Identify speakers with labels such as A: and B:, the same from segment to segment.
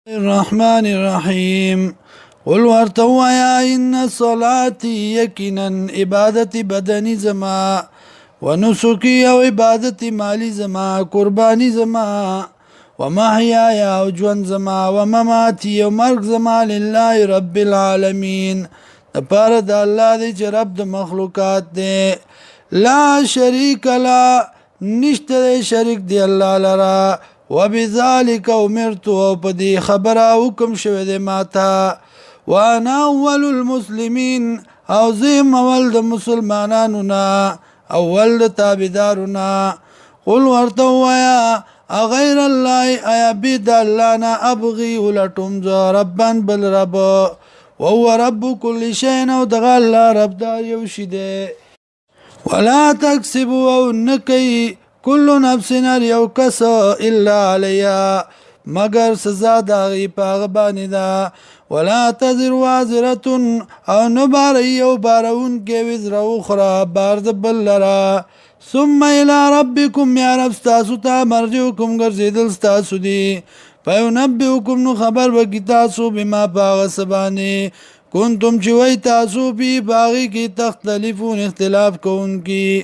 A: الرحمن الرحيم قل ورتوا يا إن صلاتي يكنا عبادة بدني زما ونسكي أو عبادة مالي زما قرباني زما ومحياي أو جوان زما ومماتي أو مرق زما لله رب العالمين دپاره الله دی چې رب د مخلوقات دی لا شریک لا نشته شریک دی الله لرا وبذلك امرت او پدې خبره حکم شوه دې ماته وانا اول المسلمين او زم اول د مسلمانانو نا اول د تابعدارنا قل ورته وایا غیر الله ایا بيد الله نا ابغي ولټم ز ربان بل رب وهو رب كل شيء او دغه الله رب دا یو شی دی ولا تکسبوا او نکي كل نفس یو کس الا علیا مگر سزا داغی پاغ بانی دا ولا تزر وازرة او نبار یو بارون کے وزر اخرى بارد بل لرا ثم الى ربكم یا رب ستاسو تا مرجوکم گرزیدل ستاسو دی فینبئکم نو خبر بکی تاسو بما پاغ سبانی کنتم چوئی تاسو پی باغی کی تختلفون اختلاف کون کی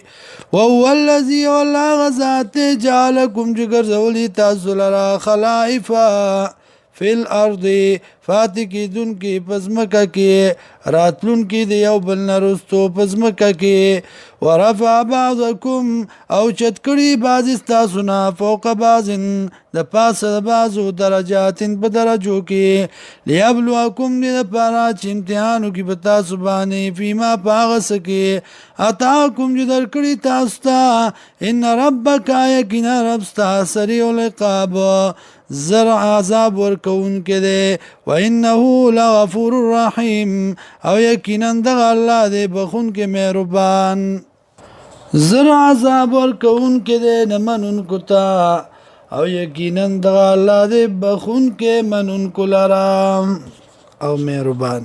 A: وهو الذی والله غزات جعلکم جگر زولی تاسو لرا خلائفا فی الارض فاتح کی دن کی پزمکا کی راتلون کی دیو بل نرستو پزمکا کی ورفع بعضکم او چتکڑی باز استاسونا فوق بازن د پاس بازو درجاتن بدرجو کی لیبلوکم دی دپارا چی امتحانو کی بتا سبانی فیما پاغس کی اتاکم جدر کڑی تاستا ان ربک یقینا ربستا سریع العقاب زر عذاب ورکون کے دے وَإِنَّهُ لَغَفُورٌ الرَّحِيمٌ او یقینا دغه الله دے بخون کے مہربان زر عذاب ورکون کے دے نمنن کتا او یقینا دغه الله دے بخون کے منن کلرام او مہربان